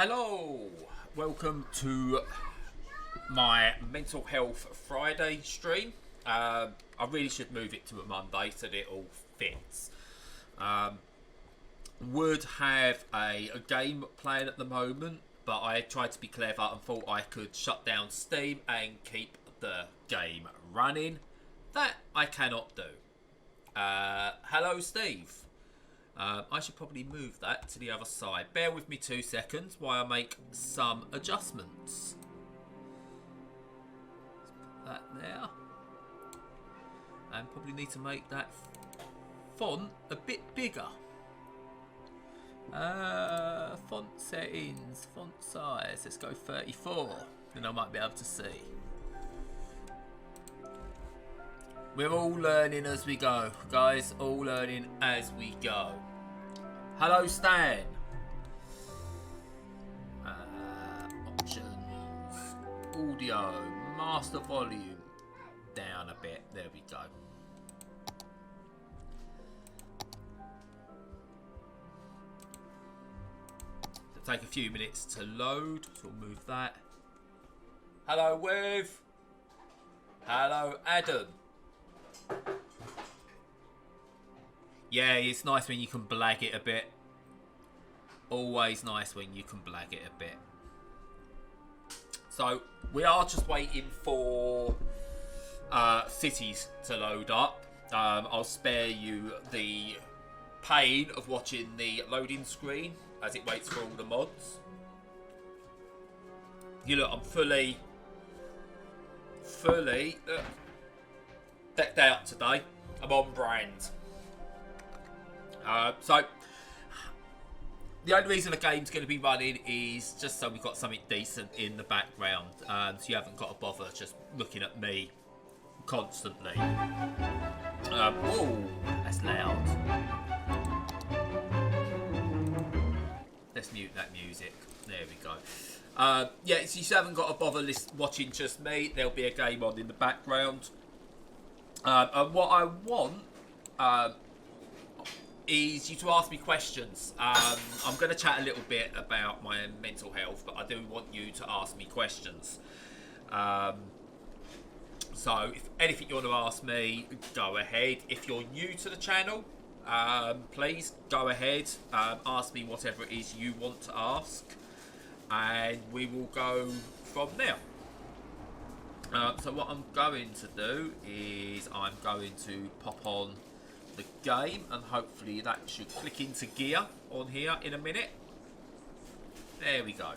Hello, welcome to my mental health Friday stream. I really should move it to a Monday so that it all fits. Would have a game playing at the moment, but I tried to be clever and thought I could shut down Steam and keep the game running. That I cannot do. Hello, Steve. I should probably move that to the other side. Bear with me 2 seconds while I make some adjustments. Let's put that there. And probably need to make that font a bit bigger. Font settings, font size. Let's go 34. Then I might be able to see. We're all learning as we go, guys. All learning as we go. Hello, Stan. Options. Audio. Master volume. Down a bit. There we go. It'll take a few minutes to load. So we'll move that. Hello, Wiv. Hello, Adam. Yeah, it's nice when you can blag it a bit. Always nice when you can blag it a bit. So, we are just waiting for Cities to load up. I'll spare you the pain of watching the loading screen as it waits for all the mods. You look, I'm fully decked out today. I'm on brand. So the only reason the game's going to be running is just so we've got something decent in the background, so you haven't got to bother just looking at me constantly. Oh, that's loud. Let's mute that music. There we go. Yeah, so you haven't got to bother watching just me. There'll be a game on in the background. And what I want is you to ask me questions. I'm going to chat a little bit about my mental health, but I do want you to ask me questions. So if anything you want to ask me, go ahead. If you're new to the channel, please go ahead. Ask me whatever it is you want to ask, and we will go from there. So what I'm going to do is I'm going to pop on the game, and hopefully that should click into gear on here in a minute. There we go.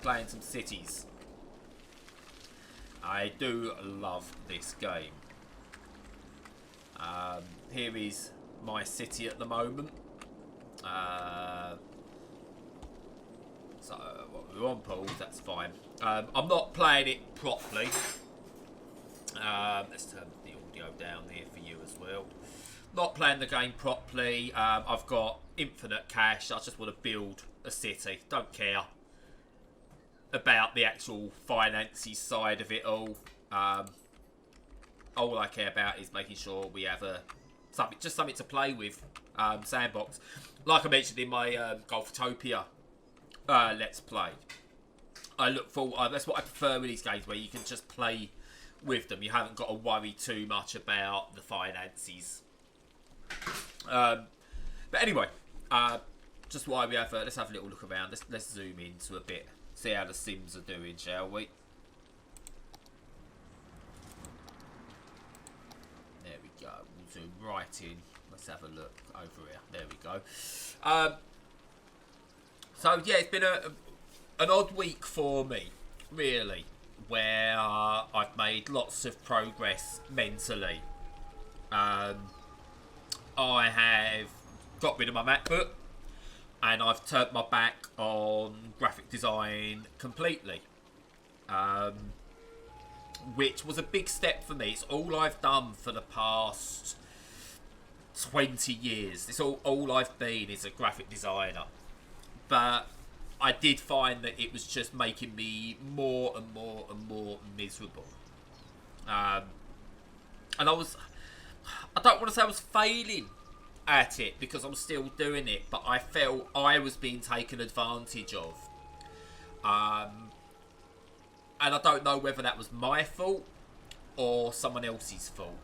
Playing some Cities. I do love this game. Here is my city at the moment. So we're on pause, that's fine. I'm not playing it properly. Let's turn the audio down here for you as well. Not playing the game properly. I've got infinite cash. I just want to build a city. Don't care about the actual finances side of it all. All I care about is making sure we have something to play with. Sandbox, like I mentioned in my Golftopia Let's Play. I look for that's what I prefer with these games, where you can just play with them. You haven't got to worry too much about the finances. But anyway, just why we have let's have a little look around. Let's zoom into a bit, see how the Sims are doing, shall we? There we go. We'll zoom right in. Let's have a look over here. There we go. So yeah, it's been an odd week for me, really, where I've made lots of progress mentally. I have got rid of my MacBook, and I've turned my back on graphic design completely, which was a big step for me. It's all I've done for the past 20 years. It's all I've been is a graphic designer. But I did find that it was just making me more and more and more miserable. And I don't want to say I was failing at it, because I'm still doing it, but I felt I was being taken advantage of And I don't know whether that was my fault or someone else's fault.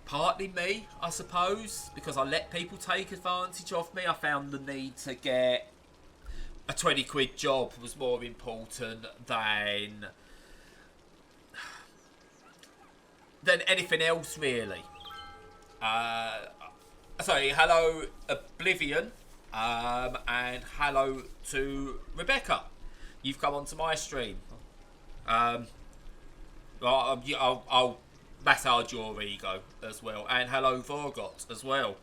Partly me, I suppose, because I let people take advantage of me. I found the need to get a 20 quid job was more important than anything else, really. Sorry, hello Oblivion, and hello to Rebecca. You've come onto my stream. I'll massage your ego as well, and hello Vorgot as well.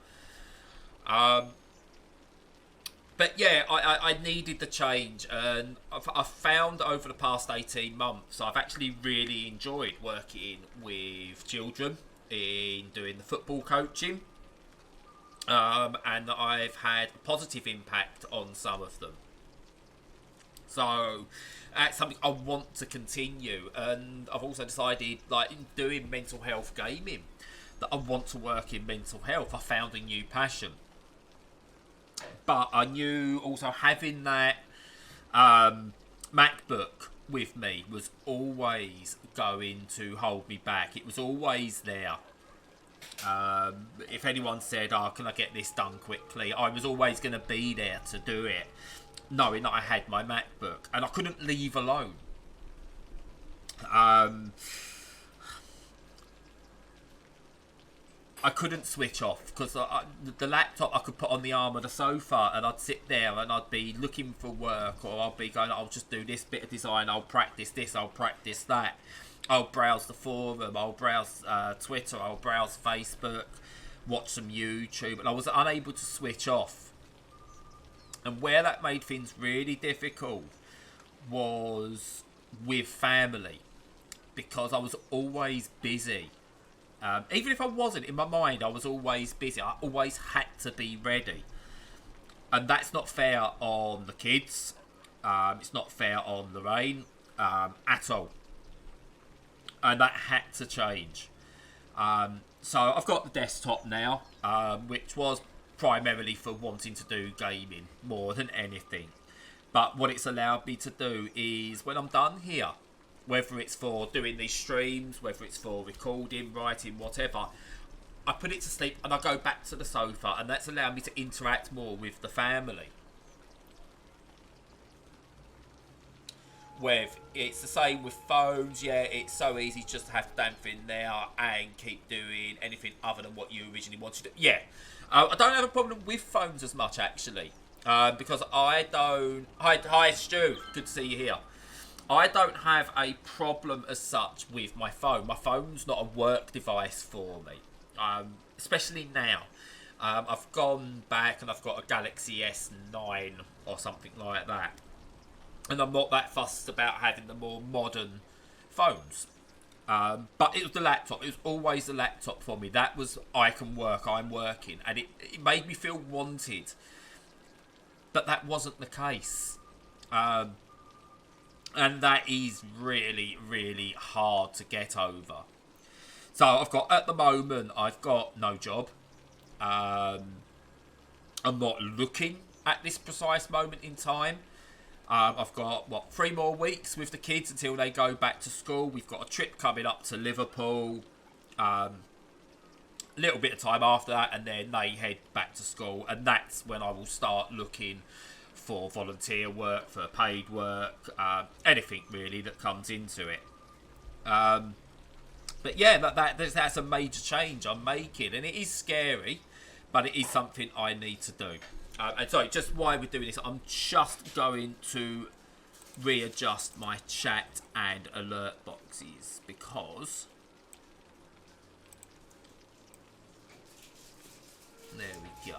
But yeah, I needed the change, and I've found over the past 18 months I've actually really enjoyed working with children in doing the football coaching, and I've had a positive impact on some of them. So that's something I want to continue, and I've also decided, like in doing mental health gaming, that I want to work in mental health. I found a new passion. But I knew also having that MacBook with me was always going to hold me back. It was always there. If anyone said, "Oh, can I get this done quickly?" I was always going to be there to do it, knowing that I had my MacBook. And I couldn't leave alone. I couldn't switch off because the laptop I could put on the arm of the sofa, and I'd sit there and I'd be looking for work, or I'll be going, I'll just do this bit of design, I'll practice this, I'll practice that, I'll browse the forum, I'll browse Twitter, I'll browse Facebook, watch some YouTube, and I was unable to switch off. And where that made things really difficult was with family, because I was always busy. Even if I wasn't, in my mind, I was always busy. I always had to be ready. And that's not fair on the kids. It's not fair on Lorraine at all. And that had to change. So I've got the desktop now, which was primarily for wanting to do gaming more than anything. But what it's allowed me to do is, when I'm done here, whether it's for doing these streams, whether it's for recording, writing, whatever, I put it to sleep and I go back to the sofa, and that's allowed me to interact more with the family. It's the same with phones. Yeah, it's so easy just to have the damn thing there and keep doing anything other than what you originally wanted to do. Yeah, I don't have a problem with phones as much, actually, because I don't... Hi Stu, good to see you here. I don't have a problem as such with my phone. My phone's not a work device for me, especially now. I've gone back and I've got a Galaxy S9 or something like that. And I'm not that fussed about having the more modern phones. But it was the laptop. It was always the laptop for me. That was, I can work, I'm working. And it made me feel wanted. But that wasn't the case. And that is really, really hard to get over. So at the moment, I've got no job. I'm not looking at this precise moment in time. I've got, 3 more weeks with the kids until they go back to school. We've got a trip coming up to Liverpool. Little bit of time after that, and then they head back to school. And that's when I will start looking for volunteer work, for paid work, anything really that comes into it. But yeah, that's a major change I'm making, and it is scary, but it is something I need to do. And sorry, just why we're doing this, I'm just going to readjust my chat and alert boxes, because there we go.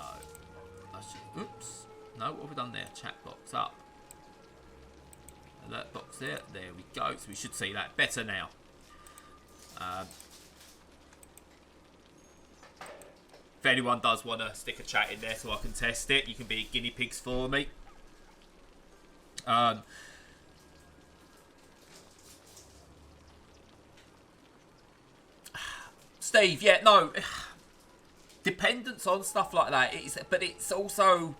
Oops. No, what have we done there? Chat box up. Alert box there. There we go. So we should see that better now. If anyone does want to stick a chat in there so I can test it, you can be guinea pigs for me. Steve, yeah, no. Dependence on stuff like that. But it's also...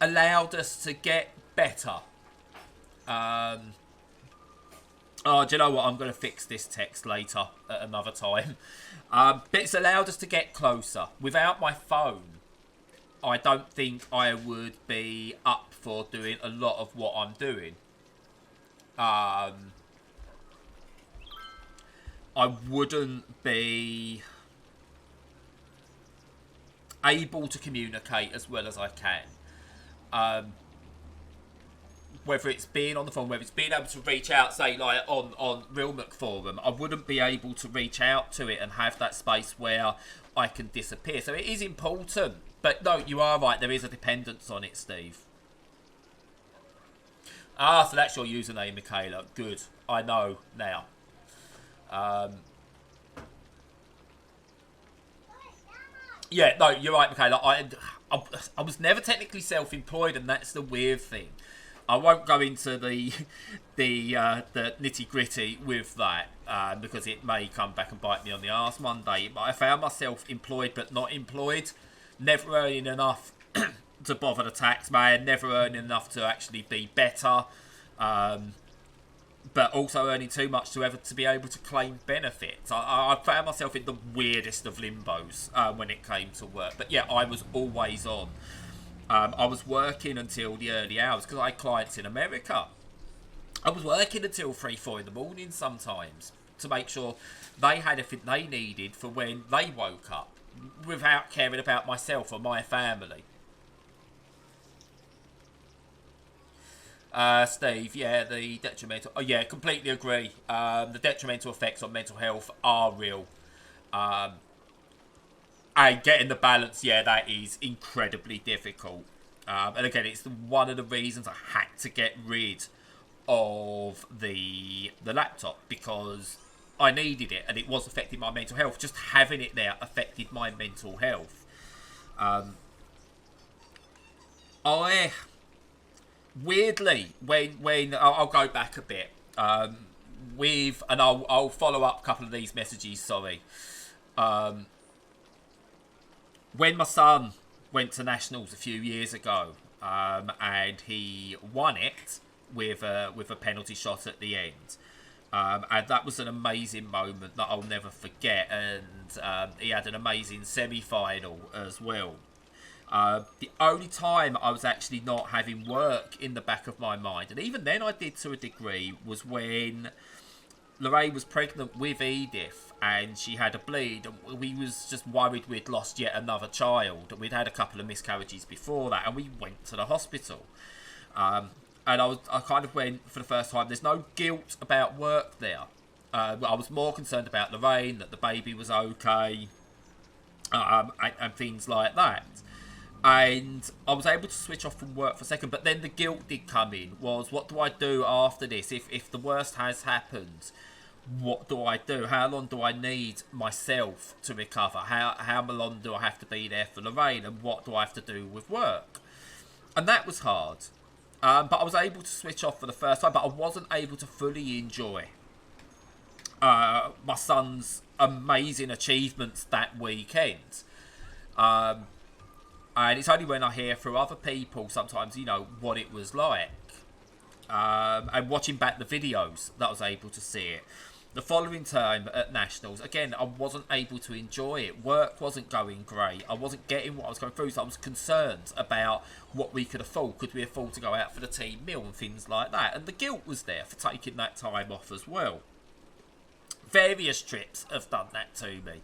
allowed us to get better. Oh, do you know what? I'm going to fix this text later at another time. But it's allowed us to get closer. Without my phone, I don't think I would be up for doing a lot of what I'm doing. I wouldn't be able to communicate as well as I can. Whether it's being on the phone, whether it's being able to reach out, say, like, on Real McForum, I wouldn't be able to reach out to it and have that space where I can disappear. So it is important. But no, you are right, there is a dependence on it, Steve. Ah, so that's your username, Michaela. Good. I know now. Yeah, no, you're right, Michaela. I was never technically self-employed, and that's the weird thing. I won't go into the nitty gritty with that because it may come back and bite me on the arse one day. But I found myself employed but not employed, never earning enough to bother the tax man, never earning enough to actually be better, but also earning too much to be able to claim benefits. I found myself in the weirdest of limbos when it came to work. But yeah, I was always on. I was working until the early hours because I had clients in America. I was working until 3, 4 in the morning sometimes to make sure they had everything they needed for when they woke up without caring about myself or my family. Steve, yeah, the detrimental... Oh, yeah, completely agree. The detrimental effects on mental health are real. And getting the balance, yeah, that is incredibly difficult. And again, it's one of the reasons I had to get rid of the laptop because I needed it and it was affecting my mental health. Just having it there affected my mental health. Weirdly, when I'll go back a bit, and I'll follow up a couple of these messages, sorry. When my son went to nationals a few years ago, and he won it with a penalty shot at the end, and that was an amazing moment that I'll never forget. And he had an amazing semi-final as well. The only time I was actually not having work in the back of my mind, and even then I did to a degree, was when Lorraine was pregnant with Edith and she had a bleed, and we was just worried we'd lost yet another child. We'd had a couple of miscarriages before that, and we went to the hospital. And I kind of went for the first time. There's no guilt about work there. I was more concerned about Lorraine, that the baby was okay, and things like that. And I was able to switch off from work for a second, but then the guilt did come in. Was, what do I do after this? If the worst has happened, what do I do? How long do I need myself to recover? How long do I have to be there for Lorraine? And what do I have to do with work? And that was hard. But I was able to switch off for the first time, but I wasn't able to fully enjoy my son's amazing achievements that weekend. And it's only when I hear through other people sometimes, what it was like. And watching back the videos that I was able to see it. The following time at Nationals, again, I wasn't able to enjoy it. Work wasn't going great. I wasn't getting what I was going through, so I was concerned about what we could afford. Could we afford to go out for the team meal and things like that? And the guilt was there for taking that time off as well. Various trips have done that to me.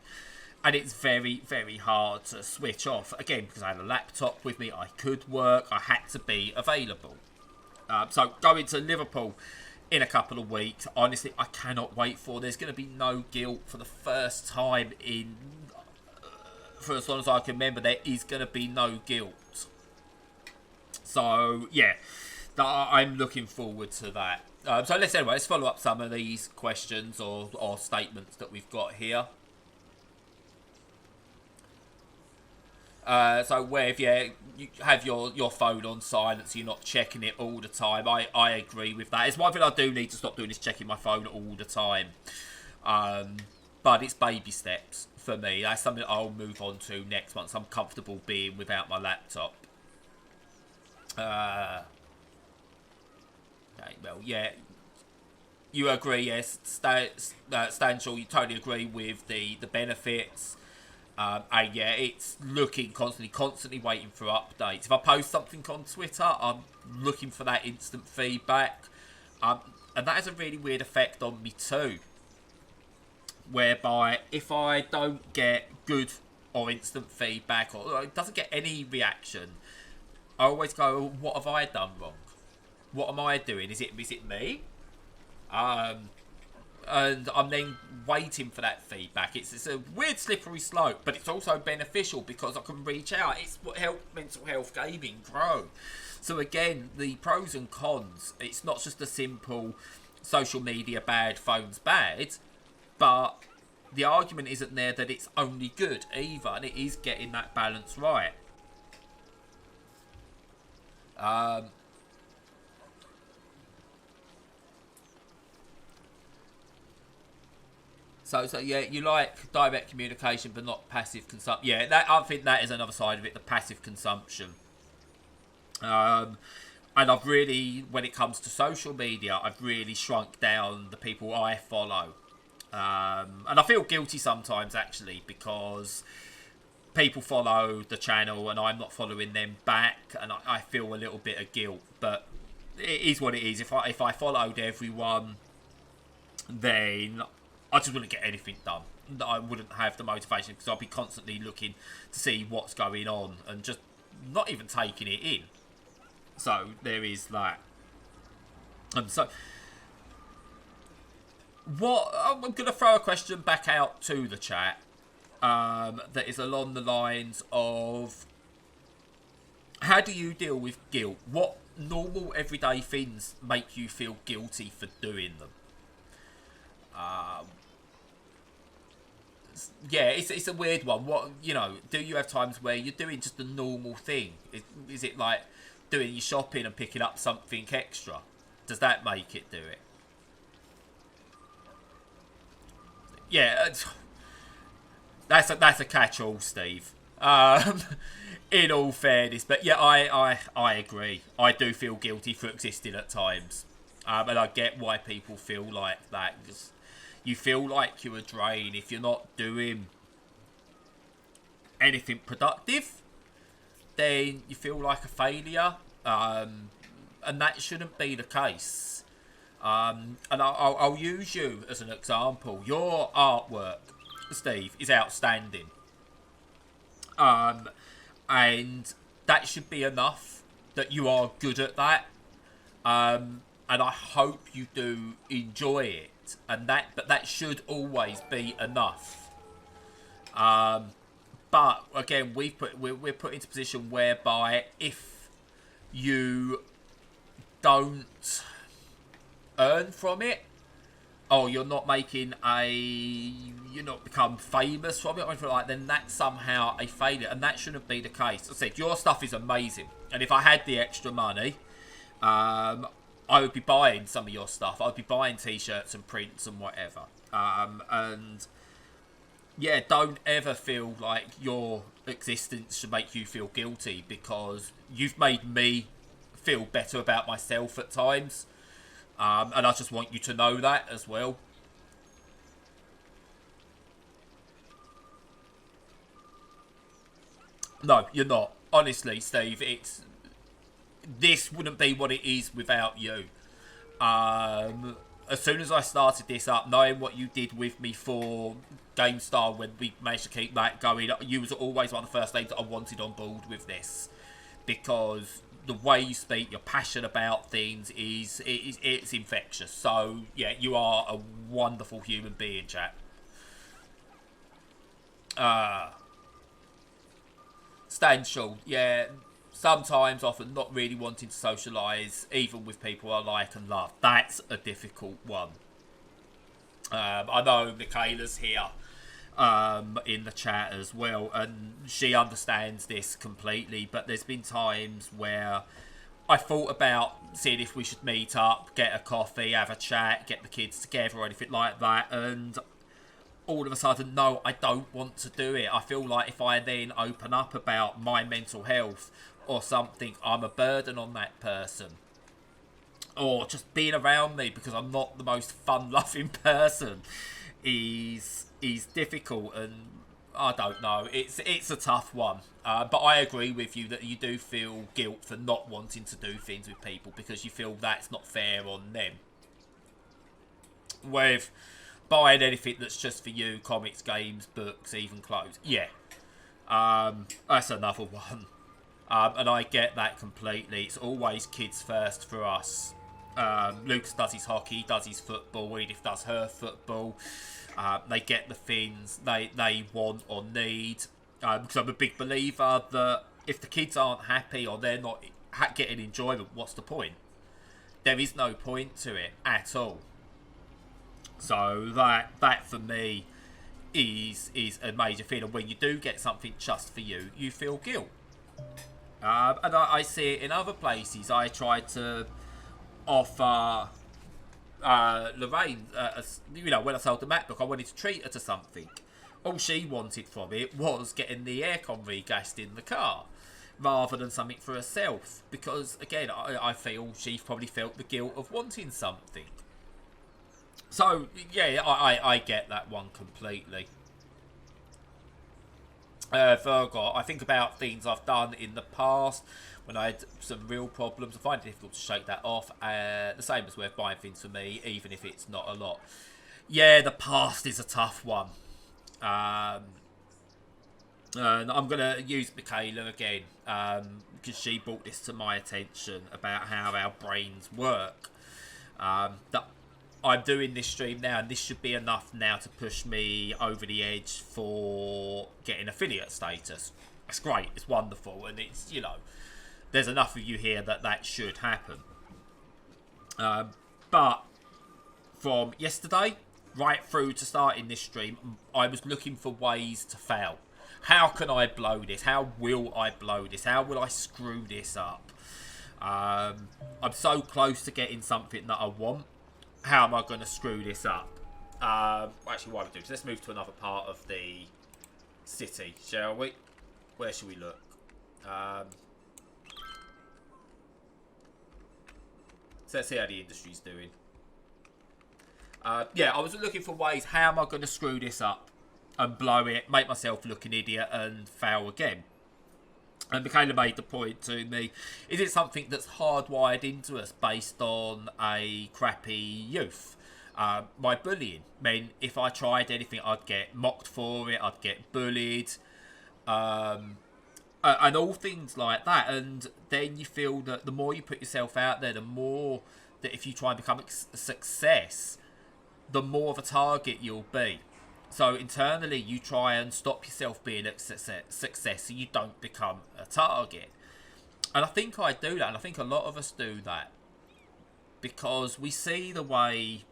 And it's very, very hard to switch off. Again, because I had a laptop with me, I could work, I had to be available. So going to Liverpool in a couple of weeks, honestly, I cannot wait for. There's going to be no guilt for the first time for as long as I can remember. There is going to be no guilt. So, yeah, I'm looking forward to that. So let's follow up some of these questions or statements that we've got here. So where if you have your phone on silent, so you're not checking it all the time. I agree with that. It's one thing I do need to stop doing is checking my phone all the time. But it's baby steps for me. That's something I'll move on to next once I'm comfortable being without my laptop. Okay, well, yeah, you agree, yes, Stanshall, you totally agree with the benefits. And yeah, it's looking constantly waiting for updates. If I post something on Twitter, I'm looking for that instant feedback. Um, and that has a really weird effect on me too. Whereby, if I don't get good or instant feedback, or it doesn't get any reaction, I always go, what have I done wrong? What am I doing? Is it me? Um, and I'm then waiting for that feedback. It's a weird slippery slope, but it's also beneficial because I can reach out. It's what helped mental health gaming grow. So again, the pros and cons. It's not just a simple social media bad, phones bad, but the argument isn't there that it's only good either, and it is getting that balance right. So yeah, you like direct communication, but not passive consumption. Yeah, I think that is another side of it, the passive consumption. And I've really, when it comes to social media, I've really shrunk down the people I follow. And I feel guilty sometimes, actually, because people follow the channel and I'm not following them back, and I feel a little bit of guilt. But it is what it is. If I followed everyone, then I just wouldn't get anything done. I wouldn't have the motivation because I'd be constantly looking to see what's going on and just not even taking it in. So there is that. And so, what I'm going to throw a question back out to the chat that is along the lines of, how do you deal with guilt? What normal everyday things make you feel guilty for doing them? Yeah, it's a weird one. What, do you have times where you're doing just a normal thing? Is it like doing your shopping and picking up something extra? Does that make it do it? Yeah, that's a catch-all, Steve. In all fairness, but yeah, I agree. I do feel guilty for existing at times, and I get why people feel like that. Just, you feel like you're a drain if you're not doing anything productive. Then you feel like a failure, and that shouldn't be the case. And I'll use you as an example. Your artwork, Steve, is outstanding. And that should be enough that you are good at that. And I hope you do enjoy it. But that should always be enough. But again, we're put into a position whereby if you don't earn from it, or you're not become famous from it or anything like that, then that's somehow a failure, and that shouldn't be the case. I said, your stuff is amazing, and if I had the extra money, I would be buying some of your stuff. I'd be buying t-shirts and prints and whatever. And yeah, don't ever feel like your existence should make you feel guilty, because you've made me feel better about myself at times. And I just want you to know that as well. No, you're not. Honestly, Steve, this wouldn't be what it is without you. As soon as I started this up, knowing what you did with me for GameStar when we managed to keep that going, you was always one of the first names that I wanted on board with this, because the way you speak, you're passionate about things, it's infectious. So yeah, you are a wonderful human being, chat. Stanshall, yeah, sometimes, often not really wanting to socialise, even with people I like and love. That's a difficult one. I know Michaela's here in the chat as well, and she understands this completely, but there's been times where I thought about seeing if we should meet up, get a coffee, have a chat, get the kids together or anything like that, and all of a sudden, no, I don't want to do it. I feel like if I then open up about my mental health or something, I'm a burden on that person. Or just being around me because I'm not the most fun-loving person is difficult, and I don't know. It's a tough one. But I agree with you that you do feel guilt for not wanting to do things with people because you feel that's not fair on them. With buying anything that's just for you, comics, games, books, even clothes. Yeah. That's another one. And I get that completely. It's always kids first for us. Lucas does his hockey, does his football, Edith does her football. They get the things they want or need. Because I'm a big believer that if the kids aren't happy or they're not getting enjoyment, what's the point? There is no point to it at all. So that for me is a major thing. And when you do get something just for you, you feel guilt. And I see it in other places. I try to offer Lorraine, when I sold the MacBook, I wanted to treat her to something. All she wanted from it was getting the aircon regassed in the car, rather than something for herself. Because, again, I feel she probably felt the guilt of wanting something. So, yeah, I get that one completely. Virgo, I think about things I've done in the past when I had some real problems. I find it difficult to shake that off. The same as with buying things for me, even if it's not a lot. Yeah, the past is a tough one. And I'm going to use Michaela again, because she brought this to my attention about how our brains work. That I'm doing this stream now, and this should be enough now to push me over the edge for getting affiliate status. It's great, it's wonderful, and it's, there's enough of you here that should happen. But from yesterday right through to starting this stream, I was looking for ways to fail. How can I blow this? How will I blow this? How will I screw this up? I'm so close to getting something that I want. How am I going to screw this up? Actually, why we do this? Let's move to another part of the city, shall we? Where should we look? So let's see how the industry's doing. Yeah, I was looking for ways. How am I going to screw this up and blow it, make myself look an idiot, and fail again? And Michaela made the point to me, is it something that's hardwired into us based on a crappy youth? My bullying meant if I tried anything, I'd get mocked for it, I'd get bullied, and all things like that. And then you feel that the more you put yourself out there, the more that if you try and become a success, the more of a target you'll be. So internally, you try and stop yourself being a success so you don't become a target. And I think I do that, and I think a lot of us do that. Because we see the way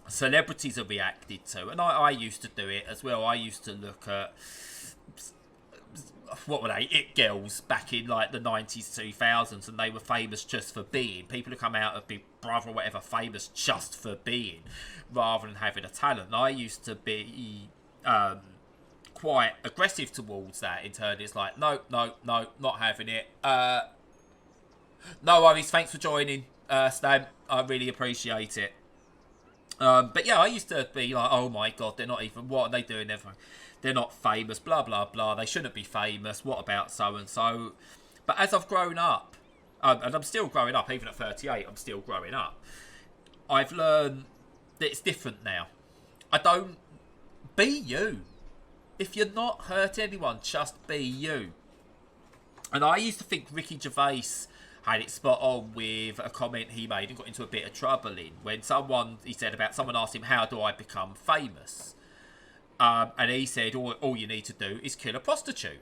celebrities are reacted to. And I used to do it as well. I used to look at, what were they, It Girls back in like the 90s, 2000s, and they were famous just for being. People who come out of Big Brother or whatever famous just for being, rather than having a talent. And I used to be quite aggressive towards that in turn. It's like, no, not having it. No worries, thanks for joining, Stan. I really appreciate it. But yeah, I used to be like, oh my god, they're not even, what are they doing? They're not famous, blah, blah, blah. They shouldn't be famous. What about so-and-so? But as I've grown up, and I'm still growing up, even at 38, I'm still growing up, I've learned that it's different now. Be you. If you're not hurting anyone, just be you. And I used to think Ricky Gervais had it spot on with a comment he made and got into a bit of trouble in. When someone asked him, how do I become famous? And he said, all you need to do is kill a prostitute.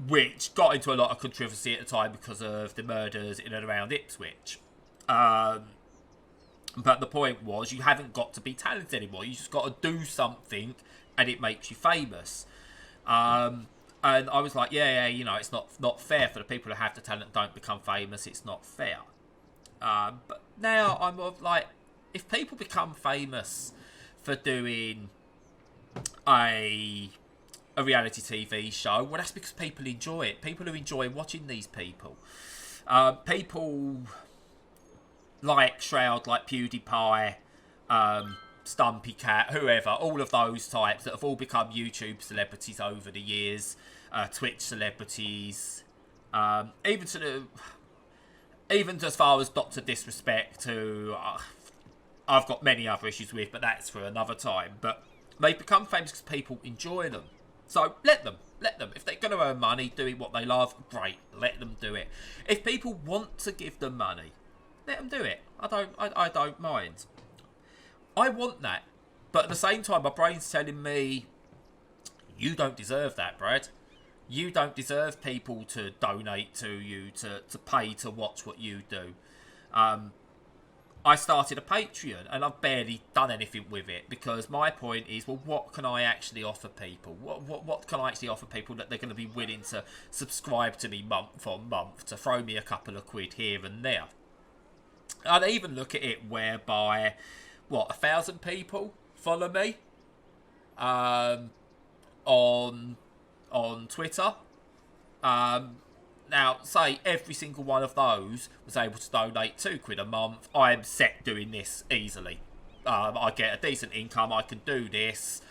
Which got into a lot of controversy at the time because of the murders in and around Ipswich. But the point was, you haven't got to be talented anymore. You just got to do something and it makes you famous. And I was like, yeah, it's not fair for the people who have the talent don't become famous. It's not fair. But now I'm like, if people become famous for doing a reality TV show. Well, that's because people enjoy it. People who enjoy watching these people. People like Shroud, like PewDiePie, Stumpy Cat, whoever, all of those types that have all become YouTube celebrities over the years, Twitch celebrities, even as far as Dr. Disrespect, who I've got many other issues with, but that's for another time. But they become famous because people enjoy them. So let them. If they're going to earn money doing what they love, great, let them do it. If people want to give them money, let them do it. I don't mind. I want that. But at the same time, my brain's telling me, you don't deserve that, Brad. You don't deserve people to donate to you, to pay to watch what you do. I started a Patreon and I've barely done anything with it because my point is, well, what can I actually offer people? What can I actually offer people that they're going to be willing to subscribe to me month on month, to throw me a couple of quid here and there? I'd even look at it whereby, 1,000 people follow me on Twitter. Now, say every single one of those was able to donate £2 a month. I'm set doing this easily. I get a decent income. I can do this,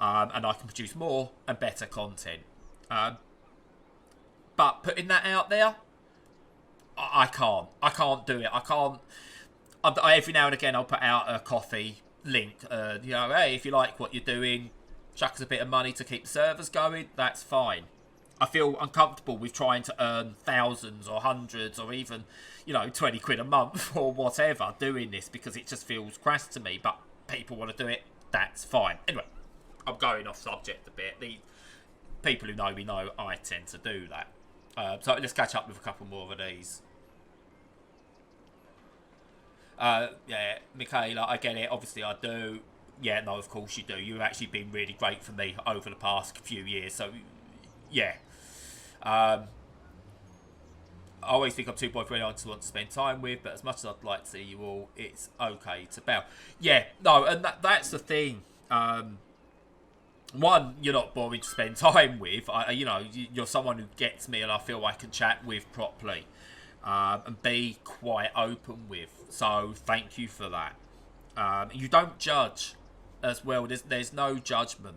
and I can produce more and better content. But putting that out there, I can't. I can't do it. I can't. Every now and again, I'll put out a coffee link. Hey, if you like what you're doing, chuck us a bit of money to keep the servers going. That's fine. I feel uncomfortable with trying to earn thousands or hundreds or even, £20 a month or whatever doing this because it just feels crass to me. But people want to do it, that's fine. Anyway, I'm going off subject a bit. The people who know me know I tend to do that. So let's catch up with a couple more of these. Yeah, Michaela, I get it. Obviously, I do. Yeah, no, of course you do. You've actually been really great for me over the past few years. So, yeah. I always think I'm too boy for anyone to want to spend time with, but as much as I'd like to see you all, it's okay to bow. Yeah, no, and that's the thing. One, you're not boring to spend time with. You're someone who gets me and I feel I can chat with properly. And be quite open with. So thank you for that. You don't judge as well. There's no judgment.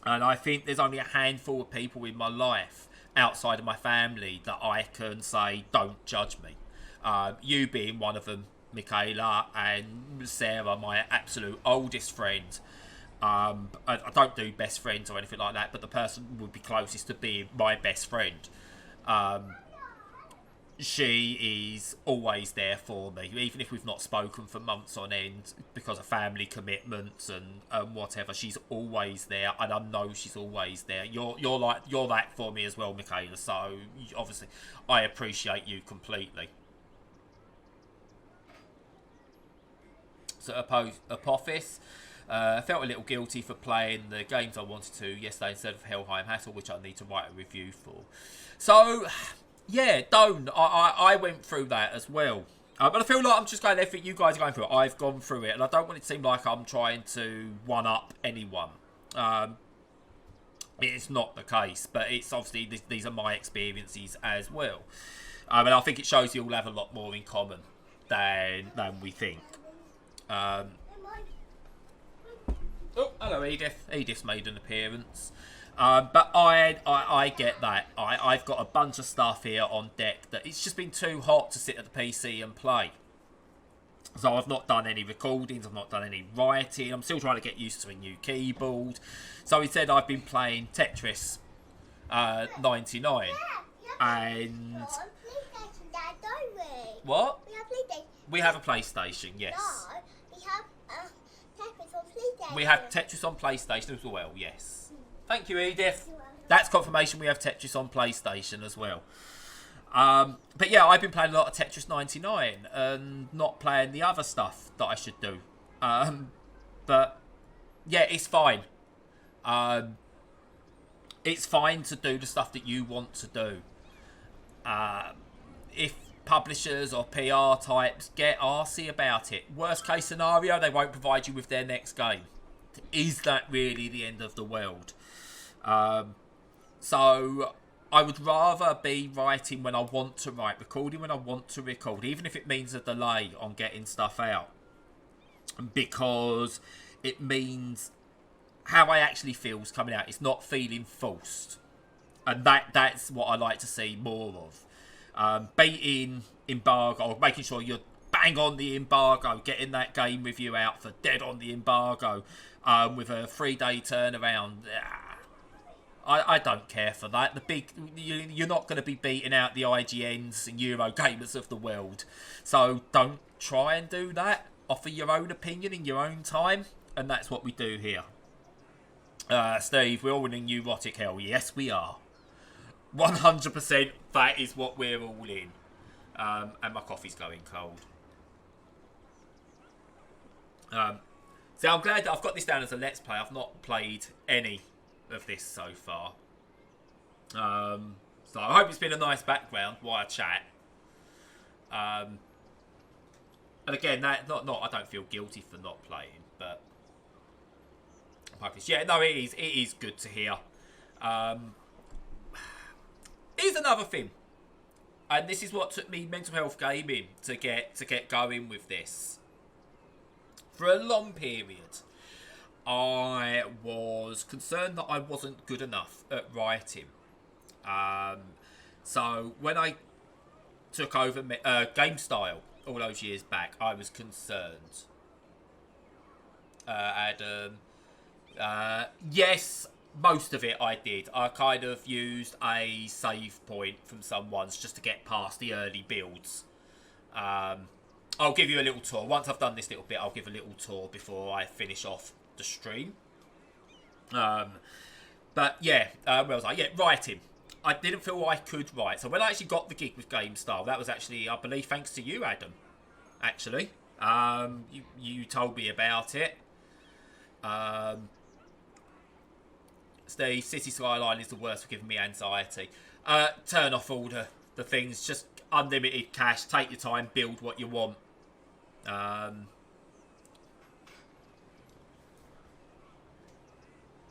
And I think there's only a handful of people in my life outside of my family that I can say, don't judge me. You being one of them, Michaela, and Sarah, my absolute oldest friend. I don't do best friends or anything like that, but the person who would be closest to being my best friend. She is always there for me, even if we've not spoken for months on end because of family commitments and whatever. She's always there, and I know she's always there. You're that for me as well, Michaela. So obviously, I appreciate you completely. So Apophis. I felt a little guilty for playing the games I wanted to yesterday instead of Helheim Hassle, which I need to write a review for. So. Yeah, I went through that as well. But I feel like I'm just going everything you guys are going through. I've gone through it, and I don't want it to seem like I'm trying to one-up anyone. It's not the case, but it's obviously these are my experiences as well. And I think it shows you all have a lot more in common than we think. Oh, hello, Edith. Edith's made an appearance. But I get that. I've got a bunch of stuff here on deck that it's just been too hot to sit at the PC and play. So I've not done any recordings, I've not done any writing. I'm still trying to get used to a new keyboard. So instead I've been playing Tetris 99. And... What? We have a PlayStation, yes. No, we have Tetris on PlayStation. We have Tetris on PlayStation as well, yes. Thank you, Edith. That's confirmation we have Tetris on PlayStation as well. But yeah, I've been playing a lot of Tetris 99 and not playing the other stuff that I should do. But yeah, it's fine. It's fine to do the stuff that you want to do. If publishers or PR types get arsey about it. Worst case scenario, they won't provide you with their next game. Is that really the end of the world? So I would rather be writing when I want to write, recording when I want to record, even if it means a delay on getting stuff out. Because it means how I actually feel is coming out. It's not feeling forced. And that's what I like to see more of. Beating embargo, or making sure you're bang on the embargo, getting that game review out for dead on the embargo, with a 3-day turnaround. I don't care for that. You're not going to be beating out the IGNs and Eurogamers of the world. So don't try and do that. Offer your own opinion in your own time. And that's what we do here. Steve, we're all in neurotic hell. Yes, we are. 100% that is what we're all in. And my coffee's going cold. So I'm glad that I've got this down as a Let's Play. I've not played any of this so far. So I hope it's been a nice background while I chat. And again, that not I don't feel guilty for not playing, but yeah, no, it is good to hear. Here's another thing, and this is what took me mental health gaming to get going with this. For a long period, I was concerned that I wasn't good enough at writing. So when I took over Game Style all those years back, I was concerned. Yes, most of it I did. I kind of used a save point from someone's just to get past the early builds. I'll give you a little tour. Once I've done this little bit, I'll give a little tour before I finish off the stream. But yeah, where was I? Yeah, writing. I didn't feel I could write. So when I actually got the gig with Game Style, that was actually, I believe, thanks to you, Adam. Actually, you told me about it. The Cities Skylines is the worst for giving me anxiety. Turn off all the things. Just unlimited cash. Take your time. Build what you want. Yeah,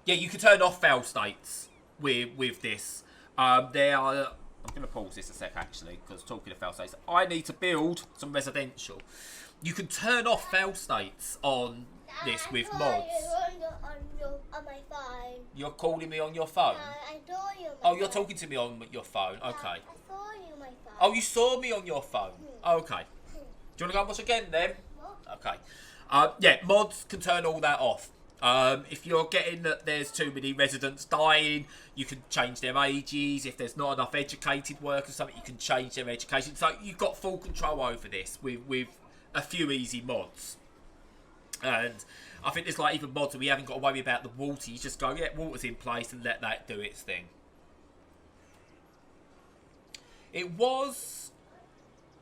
you can turn off fail states with this. There are. I'm going to pause this a sec actually, because talking of fail states, I need to build some residential. You can turn off fail states on this with mods. On my phone. You're calling me on your phone? I saw you on my Oh, you're phone. talking to me on your phone? Okay. I saw you on my phone. Oh, you saw me on your phone? Okay. Do you want to go and watch again then? What? Okay. Yeah, mods can turn all that off. If you're getting that there's too many residents dying, you can change their ages. If there's not enough educated work or something, you can change their education. So you've got full control over this with a few easy mods. And I think there's like even mods where we haven't got to worry about the water. You just go, yeah, water's in place, and let that do its thing. It was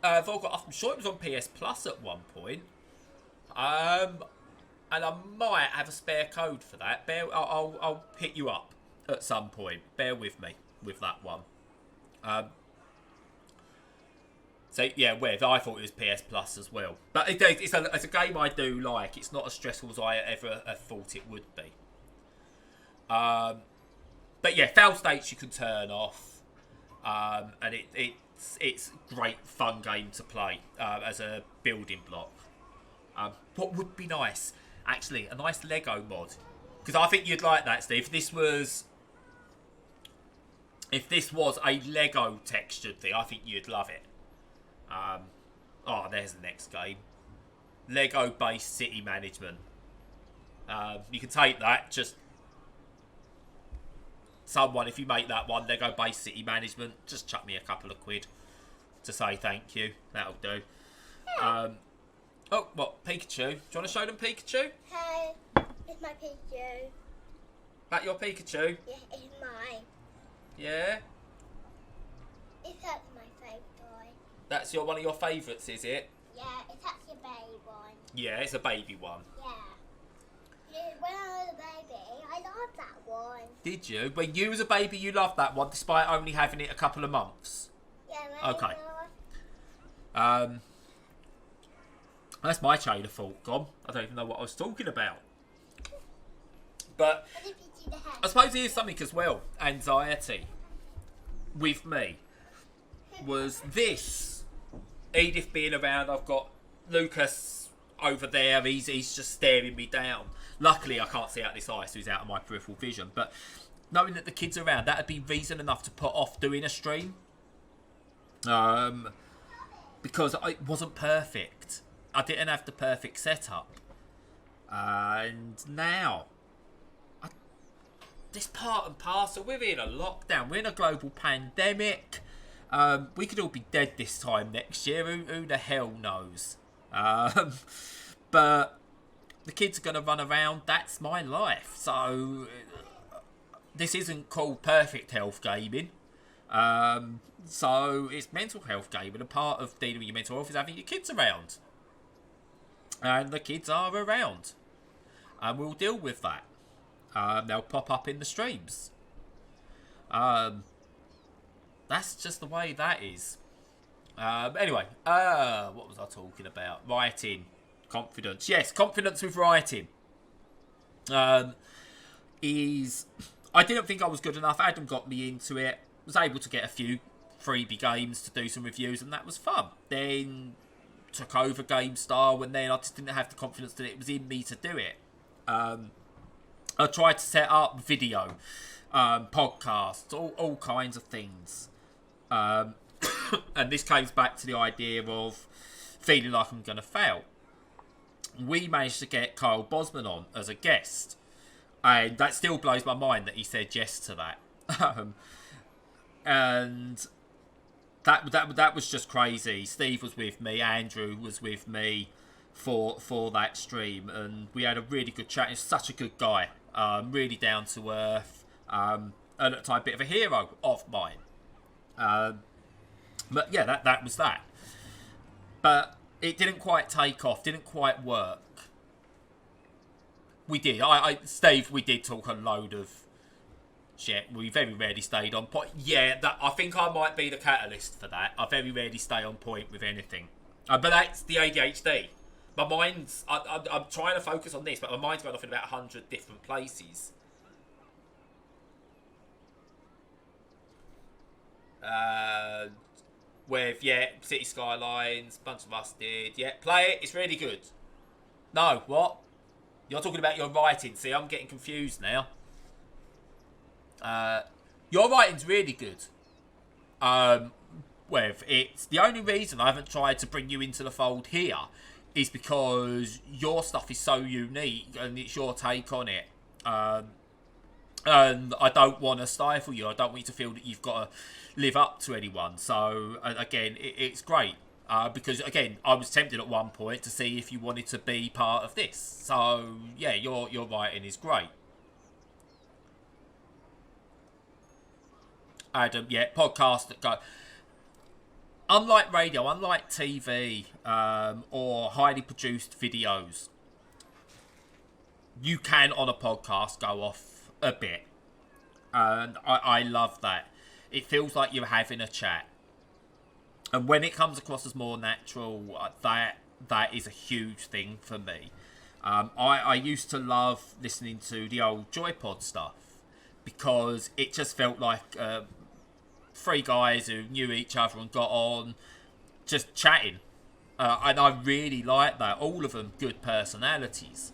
Volga, I'm sure it was on PS Plus at one point. And I might have a spare code for that. I'll hit you up at some point. Bear with me with that one. So yeah, I thought it was PS Plus as well. But it's a game I do like. It's not as stressful as I ever thought it would be. But yeah, fail states you can turn off, and it's great fun game to play as a building block. What would be nice, actually, a nice Lego mod, because I think you'd like that, Steve. If this was a Lego textured thing, I think you'd love it. Oh, there's the next game. Lego based city management. You can take that, just someone, if you make that one, Lego based city management, just chuck me a couple of quid to say thank you. That'll do. Oh, what, Pikachu? Do you want to show them Pikachu? Hey, it's my Pikachu. That your Pikachu? Yeah, it's mine. Yeah? It's actually my favourite toy. That's one of your favourites, is it? Yeah, it's actually a baby one. Yeah, it's a baby one. Yeah. When I was a baby, I loved that one. Did you? When you was a baby, you loved that one, despite only having it a couple of months? Yeah, Okay. That's my chain of thought gone. I don't even know what I was talking about. But What if you do the head? I suppose here's something as well. Anxiety with me was this. Edith being around, I've got Lucas over there, he's just staring me down. Luckily I can't see out this eye, so he's out of my peripheral vision. But knowing that the kids are around, that'd be reason enough to put off doing a stream. Because it wasn't perfect. I didn't have the perfect setup. And now, this part and parcel, we're in a lockdown, we're in a global pandemic. We could all be dead this time next year, who the hell knows. But the kids are going to run around, that's my life. So, this isn't called perfect health gaming. So, it's mental health gaming, and part of dealing with your mental health is having your kids around. And the kids are around. And we'll deal with that. They'll pop up in the streams. That's just the way that is. Anyway, what was I talking about? Writing. Confidence. Yes, confidence with writing. I didn't think I was good enough. Adam got me into it. Was able to get a few freebie games to do some reviews, and that was fun. Then took over GameStar, and then I just didn't have the confidence that it was in me to do it. I tried to set up video, podcasts, all kinds of things. And this comes back to the idea of feeling like I'm going to fail. We managed to get Kyle Bosman on as a guest, and that still blows my mind that he said yes to that. And that was just crazy. Steve was with me, Andrew was with me for that stream, and we had a really good chat. He's such a good guy, really down to earth, and at the time a bit of a hero of mine. But yeah, that was that. But it didn't quite take off, didn't quite work. We did. Steve, we did talk a load of shit. We very rarely stayed on point. Yeah, I think I might be the catalyst for that. I very rarely stay on point with anything. But that's the ADHD. My mind's... I'm trying to focus on this, but my mind's going off in about 100 different places. With, yeah, Cities Skylines, bunch of us did. Yeah, play it, it's really good. No, what? You're talking about your writing. See, I'm getting confused now. Your writing's really good. It's the only reason I haven't tried to bring you into the fold here is because your stuff is so unique and it's your take on it. And I don't want to stifle you. I don't want you to feel that you've got to live up to anyone. So, again, it's great. Because, again, I was tempted at one point to see if you wanted to be part of this. So, yeah, your writing is great. Adam, yeah, podcast that go... Unlike radio, unlike TV, or highly produced videos, you can, on a podcast, go off a bit. And I love that. It feels like you're having a chat. And when it comes across as more natural, that is a huge thing for me. I used to love listening to the old Joypod stuff because it just felt like three guys who knew each other and got on just chatting. And I really liked that. All of them good personalities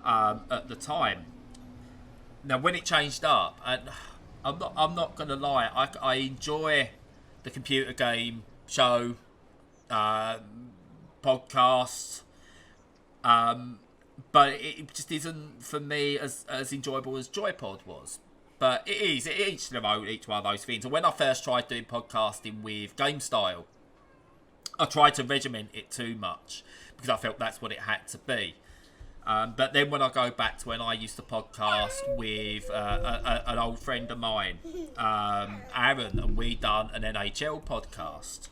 at the time. Now, when it changed up, and I'm not going to lie, I enjoy the computer game show, podcast, but it just isn't for me as enjoyable as Joypod was. But it is, each one of those things. And when I first tried doing podcasting with Game Style, I tried to regiment it too much because I felt that's what it had to be. But then when I go back to when I used to podcast with an old friend of mine, Aaron, and we done an NHL podcast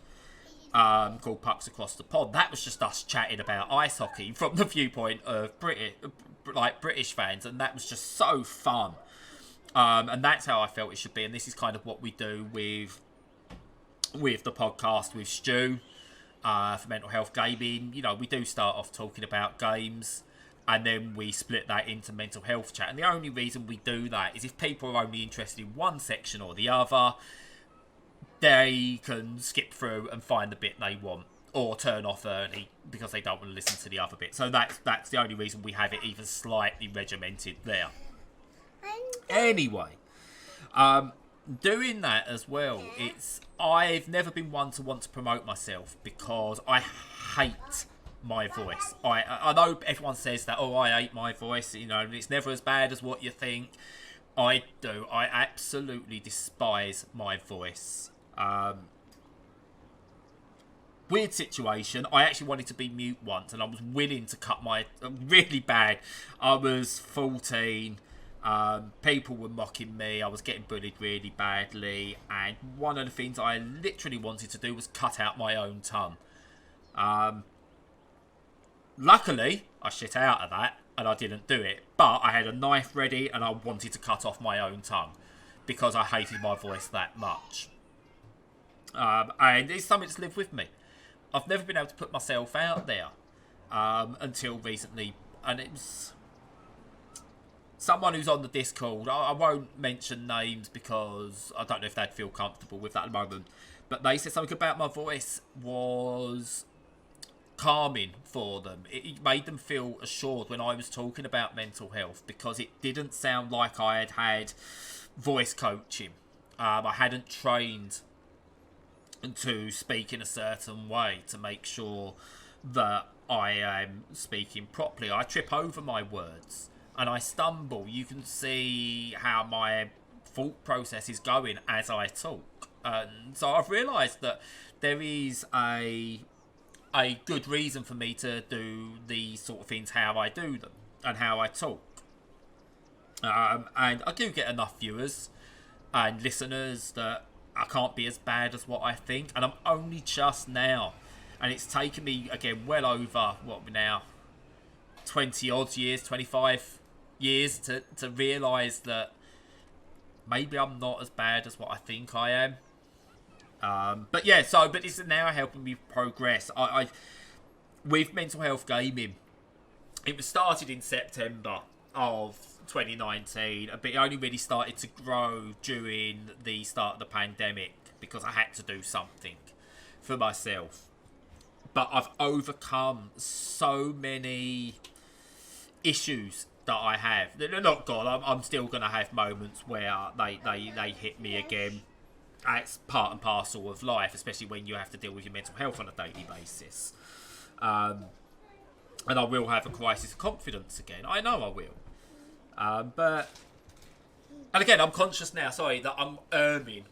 called Pucks Across the Pond. That was just us chatting about ice hockey from the viewpoint of British fans, and that was just so fun. And that's how I felt it should be, and this is kind of what we do with the podcast with Stu. for mental health gaming. You know, we do start off talking about games, and then we split that into mental health chat. And the only reason we do that is if people are only interested in one section or the other, they can skip through and find the bit they want, or turn off early because they don't want to listen to the other bit. So that's the only reason we have it even slightly regimented there. Anyway, doing that as well, I've never been one to want to promote myself because I hate my voice. I know everyone says that, oh, I hate my voice, you know, it's never as bad as what you think. I do. I absolutely despise my voice. Weird situation. I actually wanted to be mute once, and I was willing to cut my really bad. I was 14. People were mocking me. I was getting bullied really badly, and one of the things I literally wanted to do was cut out my own tongue. Luckily, I shit out of that, and I didn't do it. But I had a knife ready, and I wanted to cut off my own tongue because I hated my voice that much. And it's something that's lived with me. I've never been able to put myself out there until recently, and it was someone who's on the Discord. I won't mention names because I don't know if they'd feel comfortable with that at the moment, but they said something about my voice was calming for them. It made them feel assured when I was talking about mental health because it didn't sound like I had had voice coaching. I hadn't trained to speak in a certain way to make sure that I am speaking properly. I trip over my words and I stumble. You can see how my thought process is going as I talk. And so I've realised that there is a good reason for me to do these sort of things, how I do them and how I talk. And I do get enough viewers and listeners that I can't be as bad as what I think, and I'm only just now, and it's taken me again well over what we're now 20 odd years, 25 years to realise that maybe I'm not as bad as what I think I am. But it's now helping me progress. I with mental health gaming, it was started in September of 2019, but it only really started to grow during the start of the pandemic because I had to do something for myself. But I've overcome so many issues that I have. They're not gone. I'm still going to have moments where they hit me again. It's part and parcel of life, especially when you have to deal with your mental health on a daily basis. And I will have a crisis of confidence again. I know I will. And again, I'm conscious now, that I'm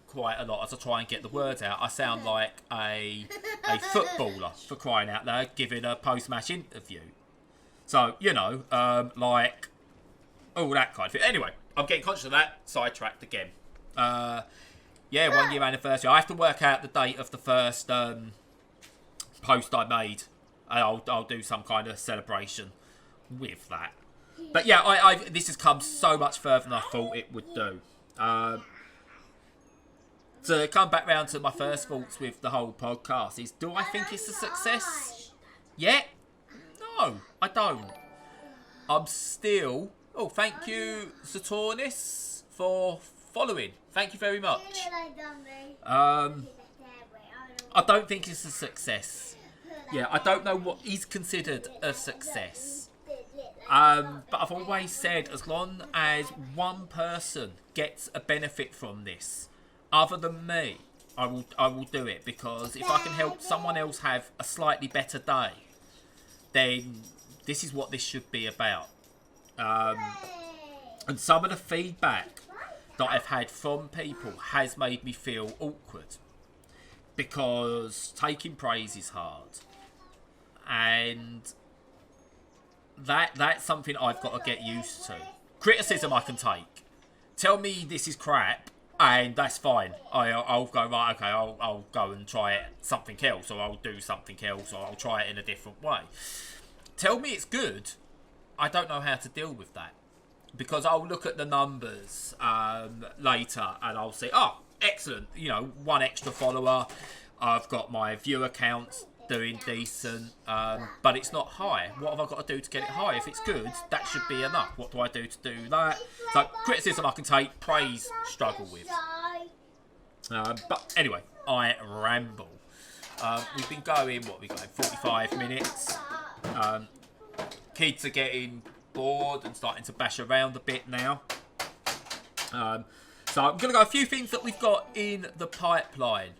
quite a lot as I try and get the words out. I sound like a footballer, for crying out loud, giving a post-match interview. So, you know, like, all that kind of thing. Anyway, I'm getting conscious of that, sidetracked again. 1 year anniversary. I have to work out the date of the first post I made, and I'll do some kind of celebration with that. But yeah, this has come so much further than I thought it would do. To come back round to my first thoughts with the whole podcast is, do I think it's a success? Yeah? No, I don't. I'm still... Oh, thank you, Saturnis, for following. Thank you very much. I don't think it's a success. Yeah, I don't know what is considered a success. But I've always said, as long as one person gets a benefit from this, other than me, I will do it, because if I can help someone else have a slightly better day, then this is what this should be about. And some of the feedback that I've had from people has made me feel awkward, because taking praise is hard, and that's something I've got to get used to. Criticism I can take. Tell me this is crap, and that's fine. I'll go, right, okay, I'll go and try it something else, or I'll do something else, or I'll try it in a different way. Tell me it's good, I don't know how to deal with that, because I'll look at the numbers later and I'll say, oh, excellent, 1 extra follower, I've got my viewer counts doing decent, but it's not high. What have I got to do to get it high? If it's good, that should be enough. What do I do to do that? So criticism I can take, praise struggle with. But anyway, I ramble. We've been going, 45 minutes. Kids are getting bored and starting to bash around a bit now. So I'm going to go a few things that we've got in the pipeline.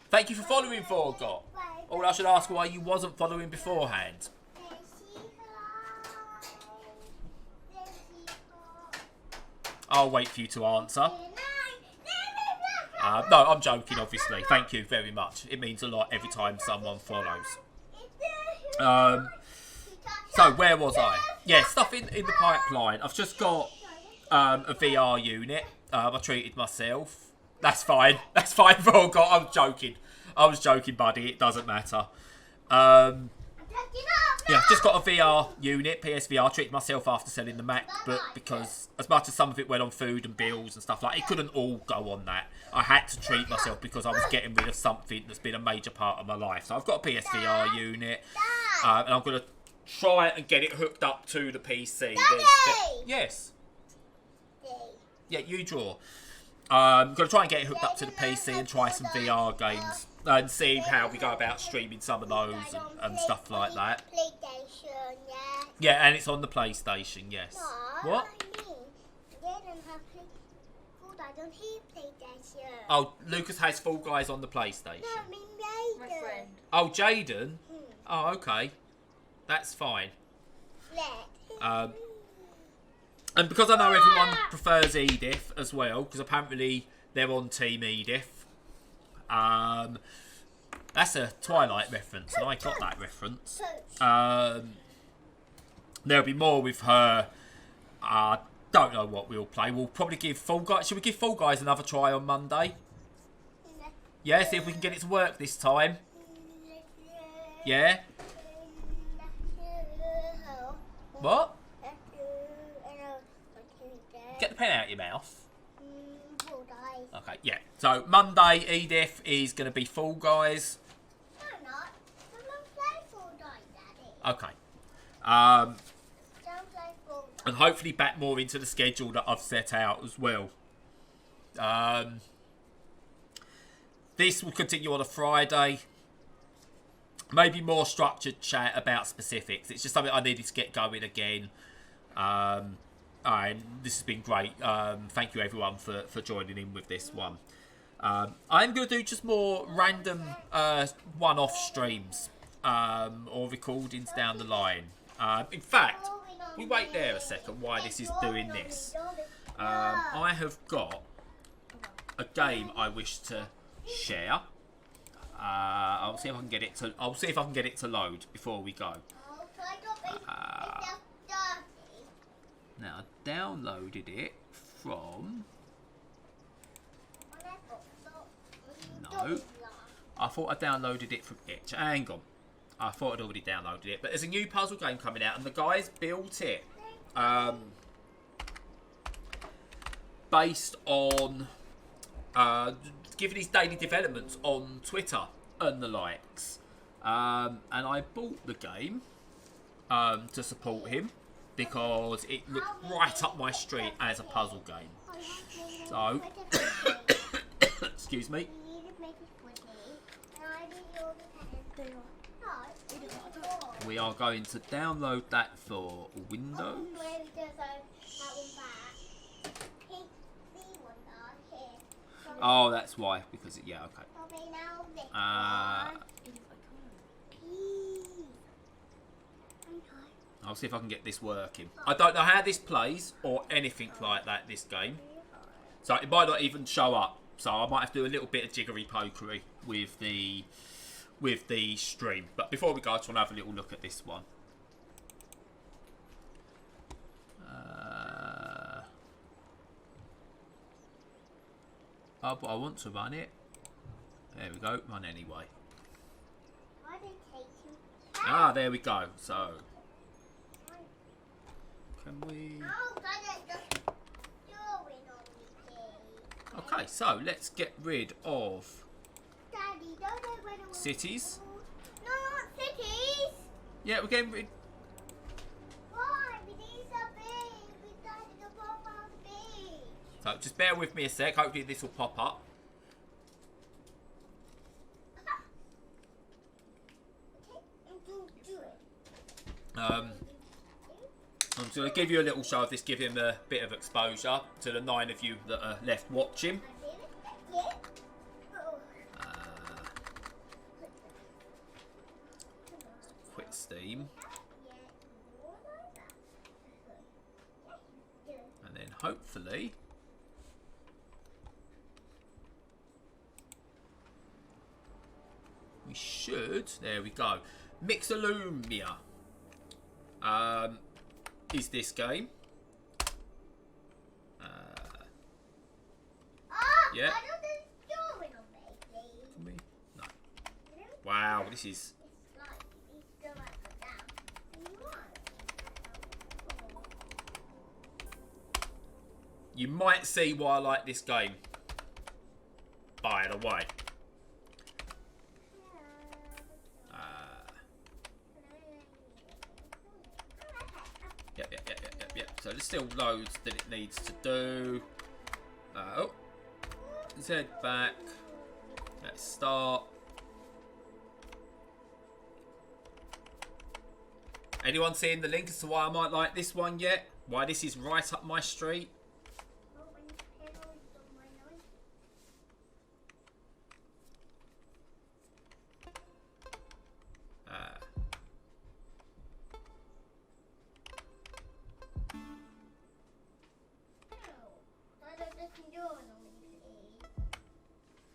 Thank you for following, Vorgot. Or I should ask why you wasn't following beforehand. I'll wait for you to answer. No, I'm joking, obviously. Thank you very much. It means a lot every time someone follows. So, where was I? Yeah, stuff in the pipeline. I've just got a VR unit. I treated myself. That's fine. That's fine, Vorgot. I was joking, buddy. It doesn't matter. Yeah, just got a VR unit, PSVR. Treated myself after selling the MacBook because as much as some of it went on food and bills and stuff like, it couldn't all go on that. I had to treat myself because I was getting rid of something that's been a major part of my life. So I've got a PSVR unit, and I'm going to try and get it hooked up to the PC. Yes. Yeah, you draw. I'm going to try and get it hooked up to the PC and try some VR games and see how we go about streaming some of those and stuff like that. PlayStation, yeah. Yeah, and it's on the PlayStation, yes. No, What? Oh, Lucas has Fall Guys on the PlayStation. No, I mean Jaden. My friend. Oh, Jaden? Oh, okay. That's fine. And because I know everyone prefers Edith as well, because apparently they're on Team Edith. That's a Twilight reference, and I got that reference. There'll be more with her. Don't know what we'll play. We'll probably give Fall Guys. Should we give Fall Guys another try on Monday? Yeah, see if we can get it to work this time. Yeah? What? Get the pen out of your mouth. Okay, yeah. So Monday, Edith is going to be Fall Guys. No, not. Someone play Fall Guys, Daddy. Okay. Don't play Fall Guys. And hopefully back more into the schedule that I've set out as well. This will continue on a Friday. Maybe more structured chat about specifics. It's just something I needed to get going again. And this has been great. Thank you everyone for joining in with this one. I'm going to do just more random one-off streams or recordings down the line. In fact, we wait there a second while this is doing this. I have got a game I wish to share. I'll see if I can get it to. I'll see if I can get it to load before we go. Now I downloaded it from. No, I thought I downloaded it from Itch. Hang on, I thought I'd already downloaded it, but there's a new puzzle game coming out, and the guys built it based on giving his daily developments on Twitter and the likes. And I bought the game to support him because it looked right up my street as a puzzle game. So, excuse me. We are going to download that for Windows. Oh, that's why. Because yeah, okay. I'll see if I can get this working. I don't know how this plays or anything like that. This game, so it might not even show up. So I might have to do a little bit of jiggery pokery with the stream. But before we go, I just want to have a little look at this one. Oh, but I want to run it. There we go. Run anyway. Ah, there we go. So, can we? Okay, so let's get rid of Cities. No, Yeah, we're getting rid. Why? We need something. We started to pop on the beach. So just bear with me a sec. Hopefully this will pop up. Do it. I'm just going to give you a little show of this, give him a bit of exposure to the 9 of you that are left watching. Yeah. Quit Steam. And then hopefully... we should... There we go. Mixolumia. Is this game. Yeah. I don't think it's going on me, please. Can we? No. Wow, this is... It's like, it's still like put down. You might see why I like this game. By the way. Yep. So there's still loads that it needs to do. Oh. Let's head back. Let's start. Anyone seeing the link as to why I might like this one yet? Why this is right up my street?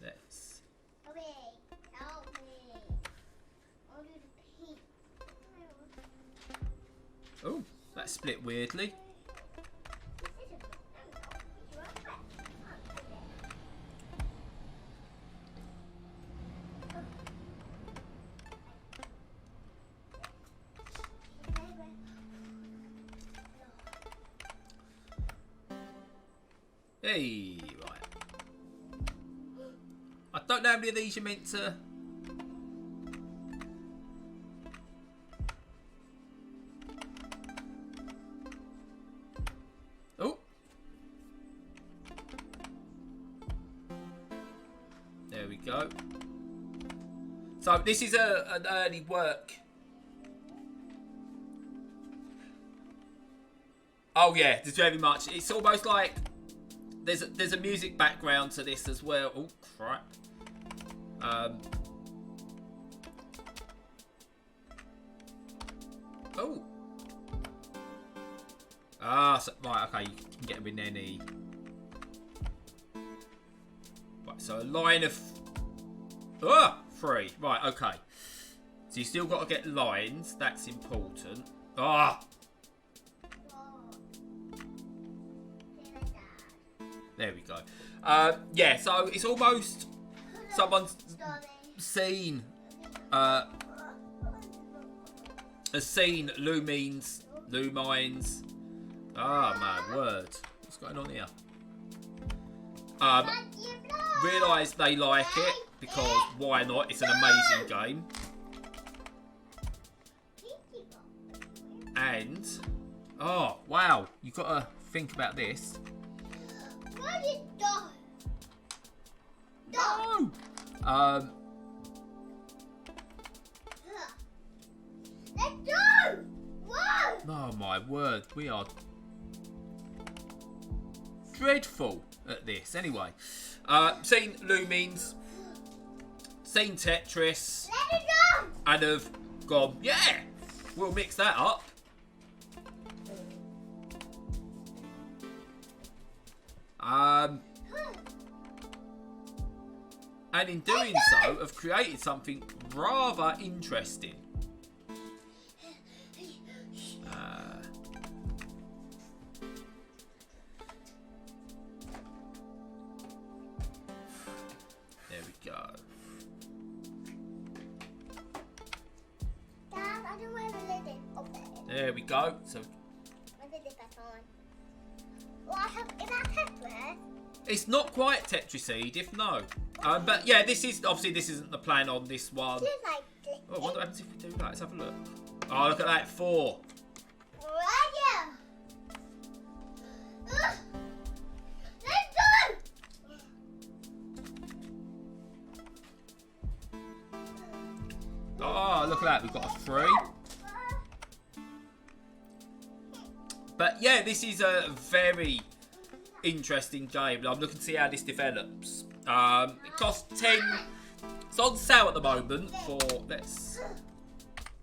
Let's. Okay, help me. I'll do the pink. Oh, that split weirdly. Hey, right. I don't know how many of these you're meant to... Oh. There we go. So this is an early work. Oh yeah, there's very much. It's almost like there's a music background to this as well. Oh crap. Oh. So, right, okay, you can get them in any. Right, so a line of 3. Right, okay. So you still got to get lines. That's important. There we go. Yeah, so it's almost someone's seen has seen Lumines. My word. What's going on here? Realise they like it because why not? It's an amazing game. And oh wow, you've got to think about this. Why did die? No. Let's go! Whoa! Oh my word, we are dreadful at this. Anyway, seen Lumines, seen Tetris, Let it go! and have gone, yeah, we'll mix that up. And in doing so, have created something rather interesting. There we go. Dad, I don't want to let it open. There we go. So I did it back on. Well, I have, is that Tetris? it's not quite Tetris Edith, no. But yeah, this is obviously this isn't the plan on this one. Just like this. Oh, what happens if we do that? Let's have a look. Oh, look at that, 4. Right. Let's go. Oh, look at that, we've got a 3. But yeah, this is a very interesting game. I'm looking to see how this develops. It costs 10. It's on sale at the moment for. Let's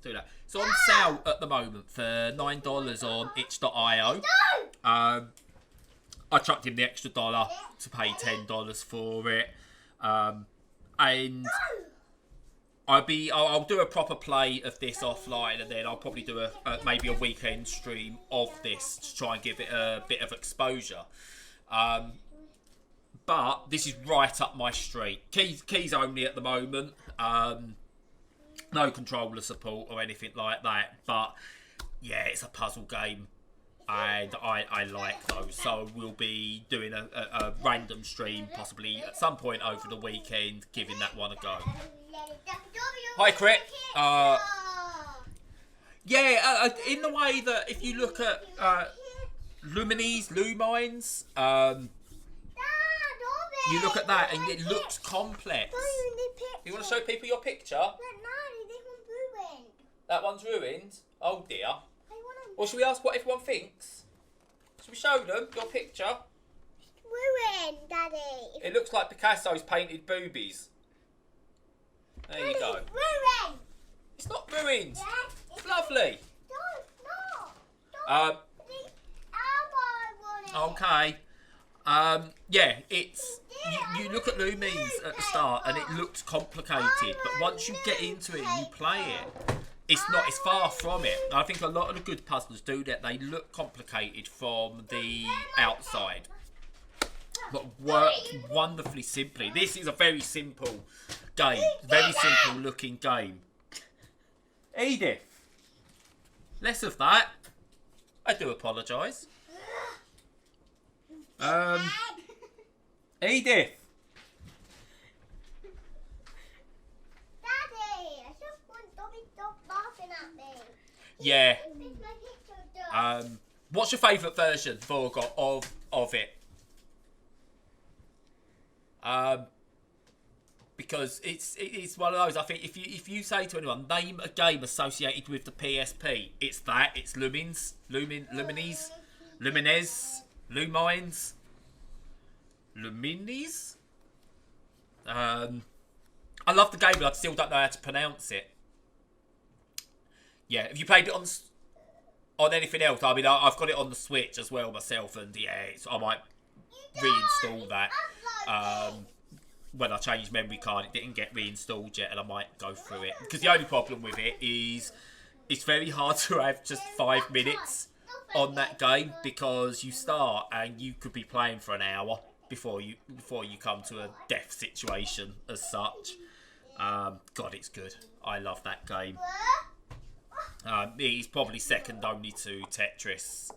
do that. It's on sale at the moment for $9 on itch.io. I chucked in the extra $1 to pay $10 for it. And I'll do a proper play of this offline, and then I'll probably do maybe a weekend stream of this to try and give it a bit of exposure. But this is right up my street. Keys only at the moment. No controller support or anything like that. But yeah, it's a puzzle game, and I like those. So we'll be doing a random stream possibly at some point over the weekend, giving that one a go. Hi, Crit. Yeah, in the way that if you look at Lumines, you look at that and it looks complex. You want to show people your picture? That one's ruined. Oh dear. Or should we ask what everyone thinks? Should we show them your picture? Ruined, Daddy. It looks like Picasso's painted boobies. There you go. Ruined. It's not ruined. Yes, It's lovely. Don't. Okay. Yeah, it's you look at Lumines at the start and it looks complicated, but once you get into it and you play it, it's far from it. I think a lot of the good puzzles do that. They look complicated from the outside, but work wonderfully simply. This is a very simple game, very simple looking game. Edith, less of that. I do apologise. Edith. Daddy, I just want Dobby stop laughing at me. Yeah. Make my picture done. What's your favourite version, Vorgot, of it? Because it's one of those. I think if you say to anyone, name a game associated with the PSP, it's that. It's Lumines. I love the game, but I still don't know how to pronounce it. Yeah, have you played it on anything else? I mean, I've got it on the Switch as well myself, and yeah, I might reinstall that. When I changed memory card, it didn't get reinstalled yet, and I might go through it. Because the only problem with it is it's very hard to have just 5 minutes on that game, because you start and you could be playing for an hour before you come to a death situation as such. God, it's good. I love that game. It's probably second only to Tetris.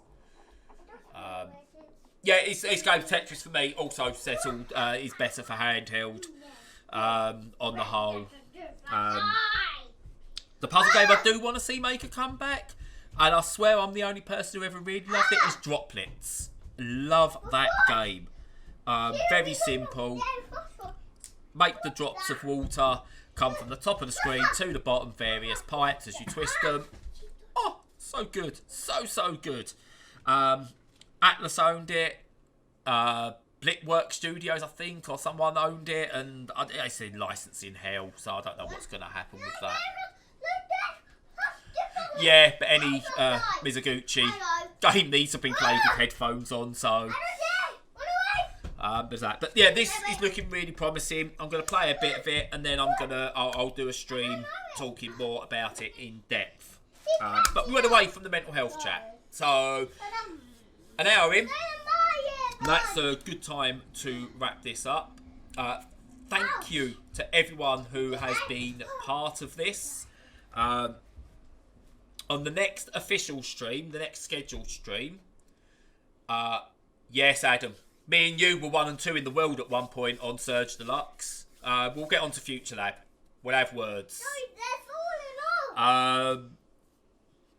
Yeah, it's game Tetris for me. Also settled is better for handheld on the whole. The puzzle game I do want to see make a comeback, and I swear I'm the only person who ever really loved it, is Droplets. Love that game. Very simple. Make the drops of water come from the top of the screen to the bottom, various pipes as you twist them. Oh, so good. So good. Atlas owned it. Blickwork Studios, I think, or someone owned it, and it's in licensing hell, so I don't know what's going to happen with that. Yeah, but any Mizuguchi game needs to be played with headphones on, so there's that. But yeah, this is looking really promising. I'm going to play a bit of it, and then I'll do a stream talking more about it in depth. But we went away from the mental health chat, so an hour in. That's a good time to wrap this up. Thank you to everyone who has been part of this. On the next official stream, the next scheduled stream, yes, Adam, me and you were 1 and 2 in the world at one point on Surge Deluxe. We'll get on to Future Lab. We'll have words.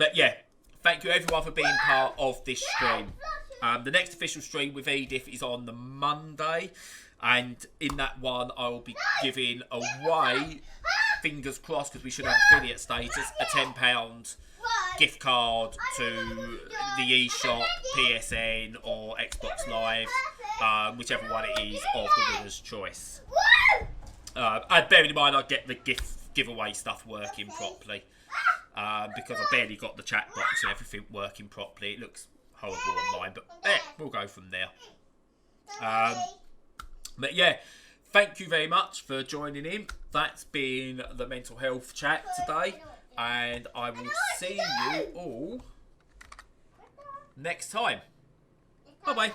But yeah, thank you everyone for being part of this stream. The next official stream with Edith is on the Monday, and in that one I will be giving away, fingers crossed because we should have affiliate status, a £10 gift card to the eShop, PSN or Xbox Live, whichever one it is of the winner's choice. And bearing in mind I get the giveaway stuff working properly, because I barely got the chat box and everything working properly. It looks horrible on mine, but we'll go from there. But yeah, thank you very much for joining in. That's been the mental health chat today, and I will see you all next time. Bye bye.